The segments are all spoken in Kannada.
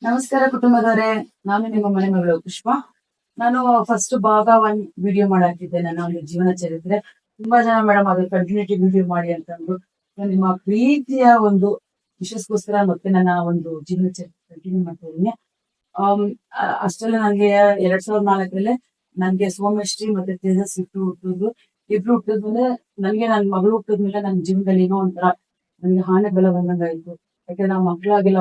ನಮಸ್ಕಾರ ಕುಟುಂಬದವರೇ. ನಾನು ನಿಮ್ಮ ಮನೆ ಮಗಳು ಪುಷ್ಪ. ನಾನು ಫಸ್ಟ್ ಭಾಗ 1 ವಿಡಿಯೋ ಮಾಡಾಕಿದ್ದೆ, ನನ್ನ ಒಂದು ಜೀವನ ಚರಿತ್ರೆ. ತುಂಬಾ ಜನ ಮೇಡಮ್ ಅದು ಕಂಟಿನ್ಯೂಟಿ ವಿಡಿಯೋ ಮಾಡಿ ಅಂತಂದ್ರು. ನಿಮ್ಮ ಪ್ರೀತಿಯ ಒಂದು ವಿಶಸ್ಗೋಸ್ಕರ ಮತ್ತೆ ನನ್ನ ಒಂದು ಜೀವನ ಚರಿತ್ರೆ ಕಂಟಿನ್ಯೂ ಮಾಡ್ತಾ ಇದೀನಿ. ಅಷ್ಟೆಲ್ಲ ನನಗೆ 2004 ನನ್ಗೆ ಸೋಮೇಶ್ರೀ ಮತ್ತೆ ತೇಜಸ್ ಇಬ್ರು ಹುಟ್ಟಿದ್ಮೇಲೆ ನನ್ಗೆ ನನ್ ಮಗಳು ಹುಟ್ಟಿದ್ಮೇಲೆ ನನ್ನ ಜೀವನದಲ್ಲಿ ಏನೋ ಒಂಥರ ನನ್ಗೆ ಹಾನಿ ಬೆಲೆ ಬಂದಂಗಾಯ್ತು. ಯಾಕಂದ್ರೆ ನಾವು ಮಕ್ಳಾಗಿಲ್ಲ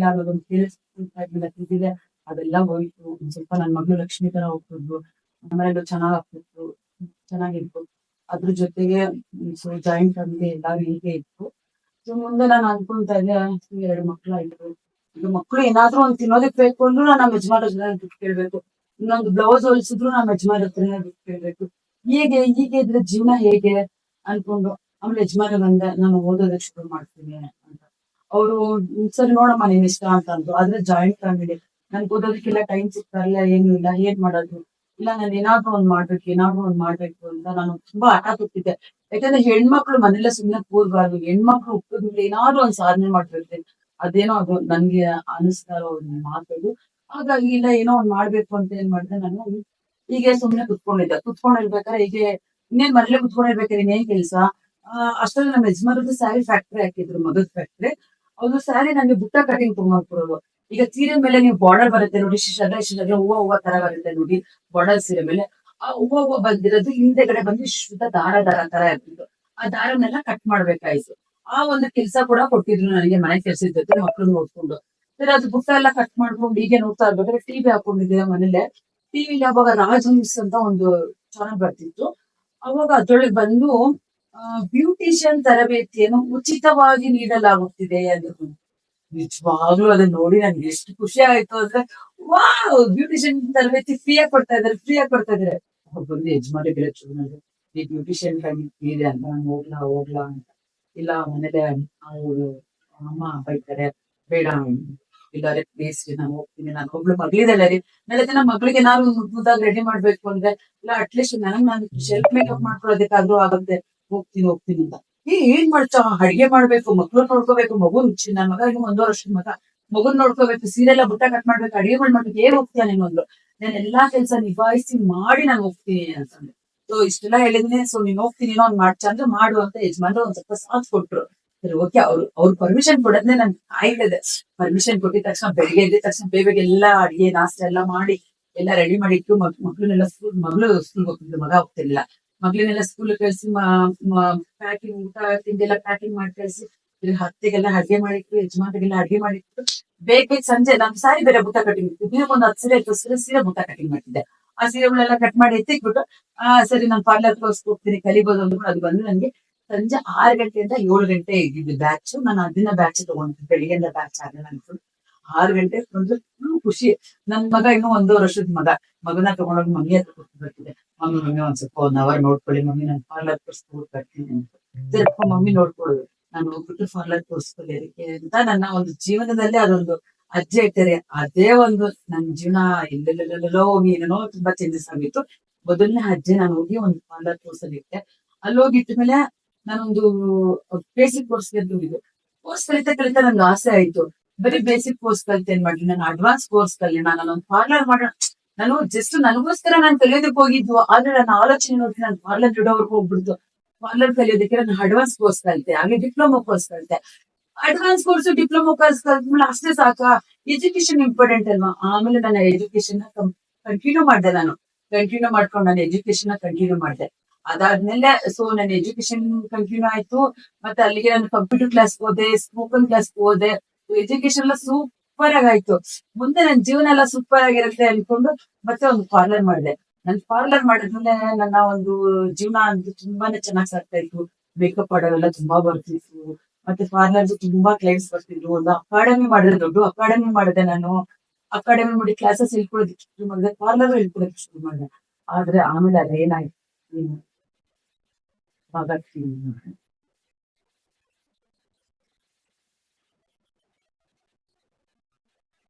ಅನ್ನೋದೊಂದು ತಿಳಿದಿದೆ. ಅದೆಲ್ಲ ಹೋಯ್ತು. ಒಂದ್ ಸ್ವಲ್ಪ ನನ್ ಮಗಳು ಲಕ್ಷ್ಮಿ ತರ ಹೋಗ್ತಿದ್ವು, ಮನೇಲಿ ಚೆನ್ನಾಗ್ ಆಗ್ತಿತ್ತು, ಚೆನ್ನಾಗಿತ್ತು. ಅದ್ರ ಜೊತೆಗೆ ಸೊ ಜಾಯಿಂಟ್ ಫ್ಯಾಮಿಲಿ ಎಲ್ಲಾರು ಹೀಗೆ ಇತ್ತು. ಸೊ ಮುಂದೆ ನಾನು ಅನ್ಕೊಂತಾ ಇದ್ದೆ, 2 ಮಕ್ಳಾಯ್ತು. ಈಗ ಮಕ್ಳು ಏನಾದ್ರೂ ಒಂದ್ ತಿನ್ನೋದಕ್ ಬೇಕು ಅಂದ್ರೂ ನಾನು ನಮ್ಮ ಯಜಮಾನ್ರ ಹತ್ರ ದುಡ್ಡು ಕೇಳ್ಬೇಕು. ಇನ್ನೊಂದು ಬ್ಲೌಸ್ ಹೊಲ್ಸಿದ್ರು ನಮ್ಮ ಯಜಮಾನ್ರ ಹತ್ರನೇ ದುಡ್ಡು ಕೇಳ್ಬೇಕು. ಹೀಗೆ ಇದ್ರೆ ಜೀವನ ಹೇಗೆ ಅನ್ಕೊಂಡು ಆಮೇಲೆ ಯಜಮಾನ ಬಂದ, ನಾನು ಓದೋದಕ್ಕೆ ಶುರು ಮಾಡ್ತೀನಿ ಅಂತ. ಅವರು ಸರಿ ನೋಡಮ್ಮ ನೀನ್ ಇಷ್ಟ ಅಂತ ಅಂದ್ರು. ಆದ್ರೆ ಜಾಯಿಂಟ್ ಫ್ಯಾಮಿಲಿ, ನನ್ಗೆ ಓದೋದಕ್ಕೆಲ್ಲ ಟೈಮ್ ಸಿಗ್ತಾ ಇಲ್ಲ, ಏನು ಇಲ್ಲ, ಏನ್ ಮಾಡೋದು. ಇಲ್ಲ ನಾನು ಏನಾದ್ರೂ ಒಂದ್ ಮಾಡ್ಬೇಕು ಅಂತ ನಾನು ತುಂಬಾ ಹಠ ತೊಟ್ಟಿದ್ದೆ. ಯಾಕಂದ್ರೆ ಹೆಣ್ಮಕ್ಳು ಮನೇಲೆ ಸುಮ್ನೆ ಕೂರ್ಬಾರ್ದು, ಹೆಣ್ಮಕ್ಳು ಹುಟ್ಟಿದ್ಮೇಲೆ ಏನಾದ್ರೂ ಒಂದ್ ಸಾಧನೆ ಮಾಡ್ಬೇಕು. ಅದೇನೋ ಅದು ನನ್ಗೆ ಅನಿಸ್ತಾ ಇರೋ ಒಂದ್ ಮಾತದು. ಹಾಗಾಗಿ ಇಲ್ಲ ಏನೋ ಒಂದ್ ಮಾಡ್ಬೇಕು ಅಂತ ಏನ್ ಮಾಡಿದೆ ನಾನು, ಹೀಗೆ ಸುಮ್ನೆ ಕುತ್ಕೊಂಡಿರ್ಬೇಕಾದ್ರೆ ಹೀಗೆ ಇನ್ನೇನ್ ಮನೇಲೆ ಕುತ್ಕೊಂಡಿರ್ಬೇಕಾದ್ರೆ ಇನ್ನೇನ್ ಕೆಲ್ಸ. ಅಷ್ಟ್ರಲ್ಲಿ ನಮ್ಮ ಯಜಮಾನ್ರದ್ದು ಸ್ಯಾರಿ ಫ್ಯಾಕ್ಟ್ರಿ ಹಾಕಿದ್ರು, ಮಗದ್ ಫ್ಯಾಕ್ಟ್ರಿ. ಅವ್ರು ಸ್ಯಾರಿ ನಂಗೆ ಬುಟ್ಟ ಕಟಿಂಗ್ ಕೊಡೋರು. ಈಗ ಸೀರೆ ಮೇಲೆ ನೀವು ಬಾರ್ಡರ್ ಬರುತ್ತೆ ನೋಡಿ, ಶಿಶಾದ್ರೆ ಹೂವ ತರ ಬರುತ್ತೆ ನೋಡಿ ಬಾರ್ಡರ್ ಸೀರೆ ಮೇಲೆ. ಆ ಹೂವ ಬಂದಿರೋದು ಹಿಂದೆಗಡೆ ಬಂದು ಶುದ್ಧ ದಾರ ತರ ಇರ್ತಿತ್ತು. ಆ ದಾರನೆಲ್ಲ ಕಟ್ ಮಾಡ್ಬೇಕಾಯ್ತು. ಆ ಒಂದು ಕೆಲ್ಸ ಕೂಡ ಕೊಟ್ಟಿದ್ರು ನನಗೆ, ಮನೆ ಕೆಲ್ಸದ ಜೊತೆ ಮಕ್ಳು ನೋಡ್ಕೊಂಡು. ಸರಿ ಅದು ಬುಟ್ಟ ಎಲ್ಲ ಕಟ್ ಮಾಡ್ಕೊಂಡು ಹೀಗೆ ನೋಡ್ತಾ ಇರ್ಬೇಕಾದ್ರೆ ಟಿವಿ ಹಾಕೊಂಡಿದ್ದೆ ಮನೇಲೆ. ಟಿವಿಲಿ ಅವಾಗ ರಾಜ್ ನ್ಯೂಸ್ ಅಂತ ಒಂದು ಚಾನಲ್ ಬರ್ತಿತ್ತು. ಅವಾಗ ಅದ್ರೊಳಗೆ ಬಂದು ಬ್ಯೂಟಿಷಿಯನ್ ತರಬೇತಿಯನ್ನು ಉಚಿತವಾಗಿ ನೀಡಲಾಗುತ್ತಿದೆ ಅಂದ್ರು. ನಿಜವಾಗ್ಲೂ ಅದನ್ನ ನೋಡಿ ನನ್ಗೆ ಎಷ್ಟು ಖುಷಿ ಆಯ್ತು ಅಂದ್ರೆ, ವಾವ್, ಬ್ಯೂಟಿಷಿಯನ್ ತರಬೇತಿ ಫ್ರೀಯಾಗಿ ಕೊಡ್ತಾ ಇದಾರೆ. ಬಂದು ಯಜಮಾನಿಗೆ ಚೂರು ಈ ಬ್ಯೂಟಿಷಿಯನ್ ಇದೆ ಅಂತ, ನಾನು ಹೋಗ್ಲಾ ಅಂತ. ಇಲ್ಲ ಮನೇಲೆ ಅವ್ರು ಅಮ್ಮ ಬೈತಾರೆ, ಬೇಡ ಇಲ್ಲಾರೆ ಪ್ಲೀಸ್ ನಾನು ಹೋಗ್ತೀನಿ. ನಾನು ಒಬ್ಳು ಮಗಳಿದ್ದಾಳೆ ರೀ, ನಾಳೆ ದಿನ ಮಗಳಿಗೆ ಏನಾದ್ರು ಮುದ್ದಾಗಿ ರೆಡಿ ಮಾಡ್ಬೇಕು ಅಂದ್ರೆ, ಇಲ್ಲ ಅಟ್ಲೀಸ್ಟ್ ನಾನು ಸೆಲ್ಫ್ ಮೇಕಪ್ ಮಾಡ್ಕೊಳ್ಳೋದಕ್ಕಾದ್ರೂ ಆಗುತ್ತೆ, ಹೋಗ್ತೀನಿ ಅಂತ. ಏನ್ ಮಾಡ್ತಾ ಅಡ್ಗೆ ಮಾಡ್ಬೇಕು, ಮಕ್ಳು ನೋಡ್ಕೋಬೇಕು, ನನ್ ಮಗ ಇನ್ನು 1.5 ವರ್ಷದ ಮಗ, ಮಗುನ್ ನೋಡ್ಕೋಬೇಕು, ಸೀರೆ ಎಲ್ಲ ಬುಟ್ಟ ಕಟ್ ಮಾಡ್ಬೇಕು, ಅಡಿಗೆ ಮಾಡ್ಬೇಕು, ಏನ್ ಹೋಗ್ತೀಯ ನೀನು ಅಂದ್ರು. ನಾನು ಎಲ್ಲಾ ಕೆಲ್ಸ ನಿಭಾಯಿಸಿ ಮಾಡಿ ನಾನು ಹೋಗ್ತೀನಿ ಅಂತಂದ್ರೆ. ಸೊ ಇಷ್ಟೆಲ್ಲ ಹೇಳಿದ್ನೆ. ಸೊ ನೀನ್ ಹೋಗ್ತೀನಿ ಒಂದ್ ಚಂದ ಮಾಡು ಅಂತ ಯಜಮಾನ್ರು ಒಂದ್ ಸ್ವಲ್ಪ ಸಾಥ್ ಕೊಟ್ರು. ಸರಿ ಓಕೆ, ಅವ್ರು ಪರ್ಮಿಷನ್ ಕೊಡೋದ್ನೇ ನನ್ ಕಾಯ್ತಿದೆ. ಪರ್ಮಿಷನ್ ಕೊಟ್ಟಿದ ತಕ್ಷಣ ಬೆಳಿಗ್ಗೆ ಎದ್ದ ತಕ್ಷಣ ಬೇಗ ಎಲ್ಲಾ ಅಡಿಗೆ ನಾಷ್ಟ ಎಲ್ಲ ಮಾಡಿ ಎಲ್ಲ ರೆಡಿ ಮಾಡಿ ಇಟ್ಟು, ಮಗಳು ಸ್ಕೂಲ್ ಹೋಗ್ತಿದ್ಲು, ಮಗ ಹೋಗ್ತಿರ್ಲಿಲ್ಲ. ಮಗಳನ್ನೆಲ್ಲ ಸ್ಕೂಲ್ ಕಳ್ಸಿ ಪ್ಯಾಕಿಂಗ್ ಊಟ ತಿಂಡಿ ಎಲ್ಲ ಪ್ಯಾಕಿಂಗ್ ಮಾಡಿ ಕಳ್ಸಿ, ಹತ್ತಿಗೆಲ್ಲ ಅಡ್ಗೆ ಮಾಡಿಟ್ಟು, ಯಜಮಾನ್ರಿಗೆಲ್ಲ ಅಡ್ಗೆ ಮಾಡಿಟ್ಟು, ಬೇಗ ಸಂಜೆ ನಮ್ ಸಾರಿ ಬೇರೆ ಬುಟ್ಟ ಕಟಿಂಗ್ ಇತ್ತು. ದಿನಕ್ಕೊಂದು 10 ಸೀರೆ 20 ಸೀರೆ ಬುಟ್ಟ ಕಟಿಂಗ್ ಮಾಡ್ತಿದ್ದೆ. ಆ ಸೀರೆಗಳೆಲ್ಲ ಕಟ್ ಮಾಡಿ ಎತ್ತಿಕ್ಬಿಟ್ಟು, ಸರಿ ನಾನು ಪಾರ್ಲರ್ ಕೋರ್ಸ್ ಹೋಗ್ತೀನಿ ಕಲಿಬೋದು ಅಂದ್ಬಿಟ್ಟು ಅದು ಬಂದು ನನ್ಗೆ ಸಂಜೆ 6 ಗಂಟೆಯಿಂದ 7 ಗಂಟೆ ಇದ್ದಿದ್ದು ಬ್ಯಾಚ್. ನಾನು ಅದನ್ನ ಬ್ಯಾಚ್ ತಗೊಂಡಿದ್ದೆ, ಬೆಳಿಗ್ಗೆಯಿಂದ ಬ್ಯಾಚ್ ಆಗಲ್ಲ ಅನ್ಕೊಂಡು 6 ಗಂಟೆ ಬಂದು ಖುಷಿ. ನನ್ ಮಗ ಇನ್ನು 1.5 ವರ್ಷದ ಮಗನ ತಗೊಂಡೋಗಿ ಮಮ್ಮಿ ಹತ್ರ ಕೊಟ್ಟು ಬರ್ತಿದ್ದೆ. ಮಮ್ಮಿ ಒಂದ್ ಸ್ವಲ್ಪ 1 ಅವರ್ ನೋಡ್ಕೊಳ್ಳಿ ಮಮ್ಮಿ, ನಾನು ಪಾರ್ಲರ್ ಕೋರ್ಸ್ ಬರ್ತೀನಿ ಅಂತ. ಸರಿಪ್ಪ ಮಮ್ಮಿ ನೋಡ್ಕೊಳ್ಳೋದು, ನಾನು ಹೋಗ್ಬಿಟ್ಟು ಪಾರ್ಲರ್ ಕೋರ್ಸ್ಕೊಳ್ಳಿ ಅದಕ್ಕೆ ಅಂತ. ನನ್ನ ಒಂದು ಜೀವನದಲ್ಲಿ ಅದೊಂದು ಅಜ್ಜೆ ಇರ್ತಾರೆ. ಅದೇ ಒಂದು ನನ್ ಜೀವನ ಎಲ್ಲೆಲ್ಲೆಲ್ಲೋ ಹೋಗಿ ಏನೇನೋ ತುಂಬಾ ಚೇಂಜಸ್ ಆಗಿತ್ತು. ಮೊದಲನೇ ಅಜ್ಜೆ ನಾನು ಹೋಗಿ ಒಂದು ಪಾರ್ಲರ್ ಕೋರ್ಸ್ ಅಲ್ಲಿ ಇಟ್ಟೆ. ಅಲ್ಲಿ ಹೋಗಿದ್ಮೇಲೆ ನಾನೊಂದು ಬೇಸಿಕ್ ಕೋರ್ಸ್ ಹೋಗಿದ್ದೆ. ಕೋರ್ಸ್ ಕಲಿತಾ ನನ್ಗೆ ಆಸೆ ಆಯ್ತು, ಬರೀ ಬೇಸಿಕ್ ಕೋರ್ಸ್ ಕಲಿತ ಏನ್ ಮಾಡ್ಲಿ, ನಾನು ಅಡ್ವಾನ್ಸ್ ಕೋರ್ಸ್ ಕಲಿ, ನಾನೊಂದು ಪಾರ್ಲರ್ ಮಾಡೋಣ. ನಾನು ಜಸ್ಟ್ ನನಗೋಸ್ಕರ ನಾನು ಕಲಿಯೋದಕ್ಕೆ ಹೋಗಿದ್ವು. ಆದ್ರೆ ನನ್ನ ಆಲೋಚನೆ ನೋಡಿ ನಾನು ಪಾರ್ಲರ್ ಇಡೋವರೆಗೂ ಹೋಗ್ಬಿಡ್ತು. ಪಾರ್ಲರ್ ಕಲಿಯೋದಕ್ಕೆ ನಾನು ಅಡ್ವಾನ್ಸ್ ಕೋರ್ಸ್ ಕಲಿತೆ, ಹಾಗೆ ಡಿಪ್ಲೊಮಾ ಕೋರ್ಸ್ ಕಲಿತೆ. ಅಡ್ವಾನ್ಸ್ ಕೋರ್ಸ್ ಡಿಪ್ಲೊಮಾ ಕೋರ್ಸ್ ಕಲ್ತ್ಮೇಲೆ ಅಷ್ಟೇ ಸಾಕಾ? ಎಜುಕೇಶನ್ ಇಂಪಾರ್ಟೆಂಟ್ ಅಲ್ವಾ? ಆಮೇಲೆ ನನ್ನ ಎಜುಕೇಶನ್ ಕಂಟಿನ್ಯೂ ಮಾಡ್ಕೊಂಡು ನಾನು ಎಜುಕೇಶನ್ ಕಂಟಿನ್ಯೂ ಮಾಡಿದೆ. ಅದಾದ್ಮೇಲೆ ಸೊ ನನ್ನ ಎಜುಕೇಶನ್ ಕಂಟಿನ್ಯೂ ಆಯ್ತು. ಮತ್ತೆ ಅಲ್ಲಿಗೆ ನಾನು ಕಂಪ್ಯೂಟರ್ ಕ್ಲಾಸ್ ಹೋದೆ, ಸ್ಪೋಕನ್ ಕ್ಲಾಸ್ ಹೋದೆ. ಎಜುಕೇಶನ್ ಎಲ್ಲ ಸೂಪರ್ ಆಗಾಯ್ತು. ಮುಂದೆ ನನ್ನ ಜೀವನ ಎಲ್ಲ ಸೂಪರ್ ಆಗಿರುತ್ತೆ ಅನ್ಕೊಂಡು ಮತ್ತೆ ಒಂದು ಪಾರ್ಲರ್ ಮಾಡಿದೆ. ನನ್ ಪಾರ್ಲರ್ ಮಾಡಿದ್ಮೇಲೆ ನನ್ನ ಒಂದು ಜೀವನ ಅಂತೂ ತುಂಬಾನೇ ಚೆನ್ನಾಗ್ ಸಾಗ್ತಾ ಇತ್ತು. ಮೇಕಪ್ ಆಡೋರೆಲ್ಲ ತುಂಬಾ ಬರ್ತಿತ್ತು, ಮತ್ತೆ ಪಾರ್ಲರ್ ತುಂಬಾ ಕ್ಲೈಂಟ್ಸ್ ಬರ್ತಿದ್ರು. ಒಂದು ಅಕಾಡೆಮಿ ಮಾಡಿದೆ, ದೊಡ್ಡ ಅಕಾಡೆಮಿ ಮಾಡಿದೆ ನಾನು. ಅಕಾಡೆಮಿ ಮಾಡಿ ಕ್ಲಾಸಸ್ ಹೇಳ್ಕೊಡೋದಕ್ಕೆ ಶುರು ಮಾಡಿದೆ, ಪಾರ್ಲರ್ ಹೇಳ್ಕೊಡೋದಕ್ಕೆ ಶುರು ಮಾಡಿದೆ. ಆದ್ರೆ ಆಮೇಲೆ ಅದೇನಾಯ್ತು,